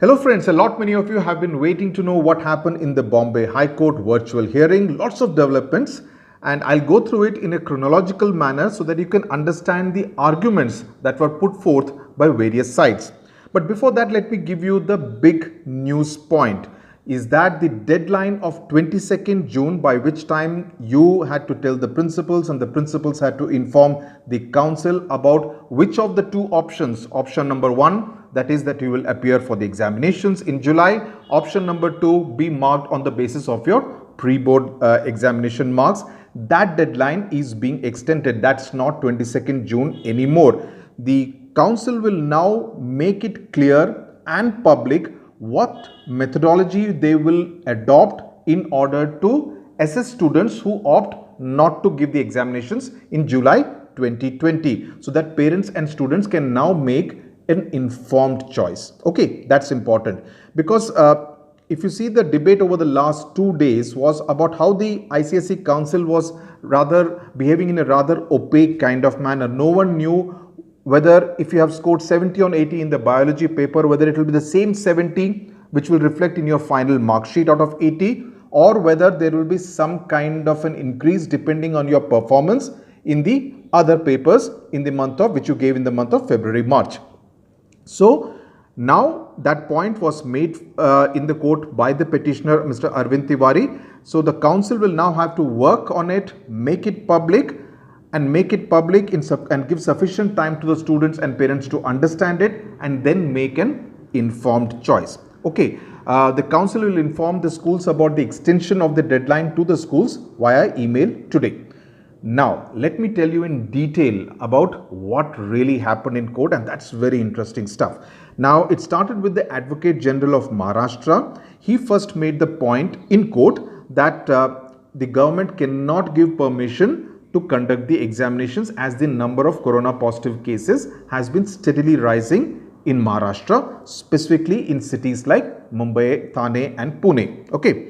Hello friends, a lot many of you have been waiting to know what happened in the Bombay High Court virtual hearing. Lots of developments, and I'll go through it in a chronological manner so that you can understand the arguments that were put forth by various sides. But before that, let me give you the big news point, is that the deadline of 22nd June, by which time you had to tell the principals and the principals had to inform the council about which of the two options, option number one, that is that you will appear for the examinations in July, option number two, be marked on the basis of your pre-board examination marks. That deadline is being extended. That's not 22nd June anymore. The council will now make it clear and public what methodology they will adopt in order to assess students who opt not to give the examinations in July 2020, so that parents and students can now make an informed choice. Okay, that's important, because if you see, the debate over the last 2 days was about how the ICSE council was rather behaving in a rather opaque kind of manner. No one knew whether if you have scored 70 on 80 in the biology paper, whether it will be the same 70 which will reflect in your final mark sheet out of 80, or whether there will be some kind of an increase depending on your performance in the other papers in the month of which you gave in the month of February, March. So now that point was made in the court by the petitioner, Mr. Arvind Tiwari. So the council will now have to work on it, make it public, and give sufficient time to the students and parents to understand it, and then make an informed choice. Okay, the council will inform the schools about the extension of the deadline to the schools via email today. Now, let me tell you in detail about what really happened in court, and that's very interesting stuff. Now, it started with the Advocate General of Maharashtra. He first made the point in court that the government cannot give permission to conduct the examinations as the number of corona positive cases has been steadily rising in Maharashtra, specifically in cities like Mumbai, Thane and Pune. Okay.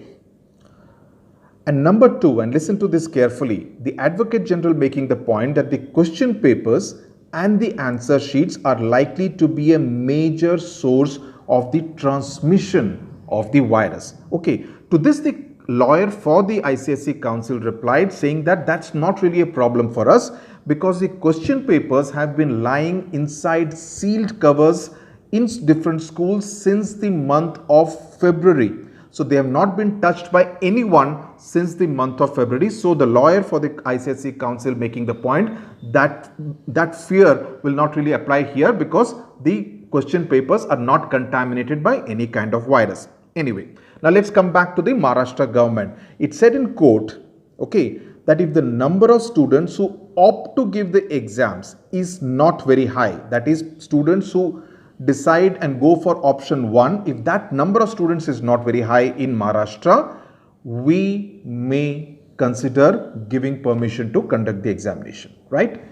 And number two, and listen to this carefully, the Advocate General making the point that the question papers and the answer sheets are likely to be a major source of the transmission of the virus. Okay, to this the lawyer for the ICSE council replied, saying that that's not really a problem for us, because the question papers have been lying inside sealed covers in different schools since the month of February. So they have not been touched by anyone since the month of February. So the lawyer for the ICSE council making the point that that fear will not really apply here, because the question papers are not contaminated by any kind of virus. Anyway, now let's come back to the Maharashtra government. It said in court, okay, that if the number of students who opt to give the exams is not very high, that is students who decide and go for option one, if that number of students is not very high in Maharashtra, we may consider giving permission to conduct the examination, right?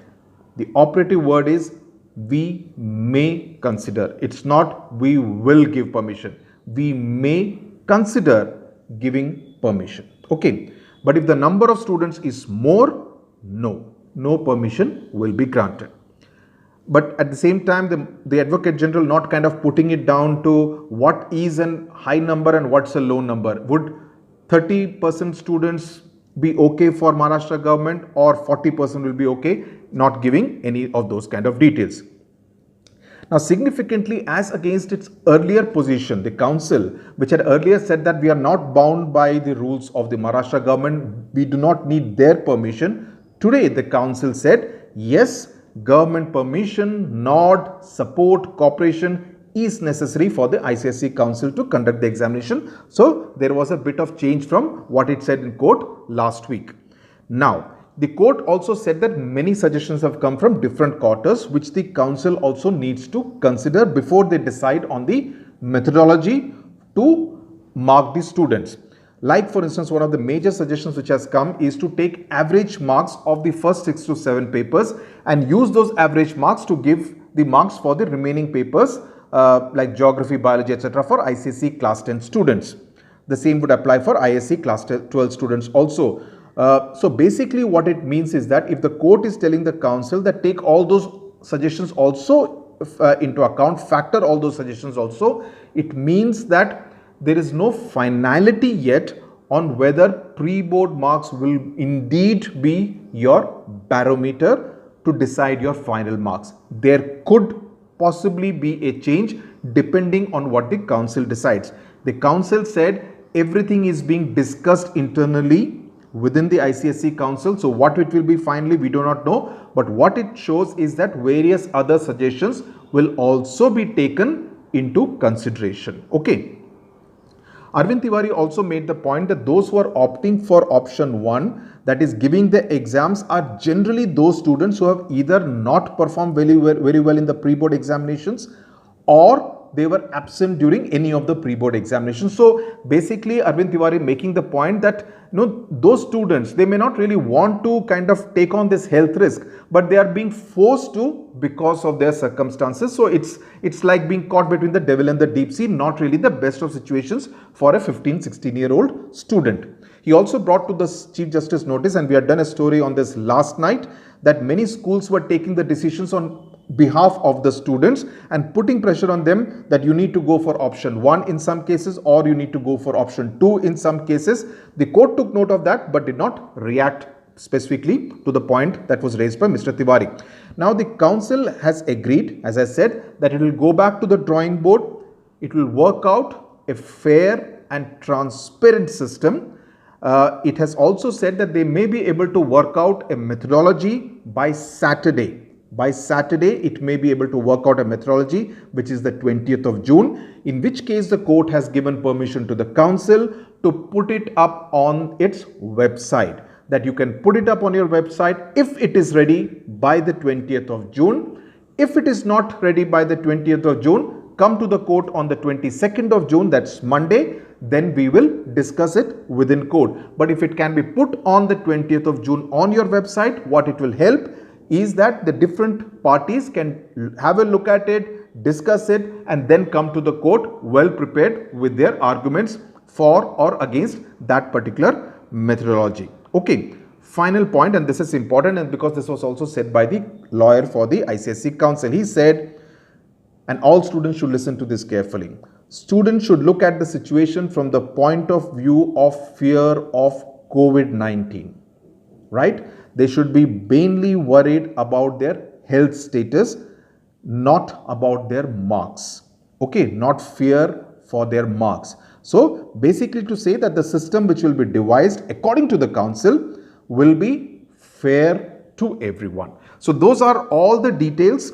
The operative word is we may consider. It's not we will give permission. We may consider giving permission. Okay. But if the number of students is more, no permission will be granted. But at the same time, the Advocate General not kind of putting it down to what is a high number and what's a low number. Would 30% students be okay for Maharashtra government, or 40% will be okay, not giving any of those kind of details. Now, significantly, as against its earlier position, the council, which had earlier said that we are not bound by the rules of the Maharashtra government, we do not need their permission. Today, the council said, yes, government permission, nod, support, cooperation is necessary for the ICSE council to conduct the examination. So there was a bit of change from what it said in court last week. Now, the court also said that many suggestions have come from different quarters, which the council also needs to consider before they decide on the methodology to mark the students. Like, for instance, one of the major suggestions which has come is to take average marks of the first 6 to 7 papers and use those average marks to give the marks for the remaining papers like geography, biology, etc. for ICSE class 10 students. The same would apply for ISC class 12 students also. So basically what it means is that if the court is telling the council that take all those suggestions also into account, factor all those suggestions also, it means that there is no finality yet on whether pre-board marks will indeed be your barometer to decide your final marks. There could possibly be a change depending on what the council decides. The council said everything is being discussed internally within the ICSE council. So what it will be finally, we do not know. But what it shows is that various other suggestions will also be taken into consideration. Okay. Arvind Tiwari also made the point that those who are opting for option 1, that is giving the exams, are generally those students who have either not performed very well in the pre-board examinations, or they were absent during any of the pre-board examinations. So basically Arvind Tiwari making the point that those students, they may not really want to kind of take on this health risk, but they are being forced to because of their circumstances. So it's like being caught between the devil and the deep sea, not really the best of situations for a 15-16-year-old student. He also brought to the Chief Justice notice, and we had done a story on this last night, that many schools were taking the decisions on behalf of the students and putting pressure on them that you need to go for option 1 in some cases, or you need to go for option 2 in some cases. The court took note of that but did not react specifically to the point that was raised by Mr. Tiwari. Now the council has agreed, as I said, that it will go back to the drawing board. It will work out a fair and transparent system. It has also said that they may be able to work out a methodology by Saturday. By Saturday, it may be able to work out a methodology, which is the 20th of June, in which case the court has given permission to the council to put it up on its website. That you can put it up on your website if it is ready by the 20th of June. If it is not ready by the 20th of June, come to the court on the 22nd of June, that's Monday, then we will discuss it within court. But if it can be put on the 20th of June on your website, what it will help is that the different parties can have a look at it, discuss it, and then come to the court well prepared with their arguments for or against that particular methodology. Okay, final point, and this is important, and because this was also said by the lawyer for the ICSE council. He said, and all students should listen to this carefully, students should look at the situation from the point of view of fear of COVID-19, right? They should be mainly worried about their health status, not about their marks. Okay, not fear for their marks. So basically to say that the system which will be devised according to the council will be fair to everyone. So those are all the details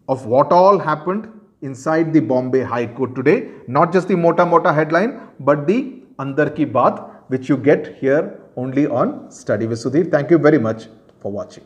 of what all happened inside the Bombay High Court today. Not just the mota headline, but the Andar Ki Baat, which you get here only on Study with Sudhir. Thank you very much for watching.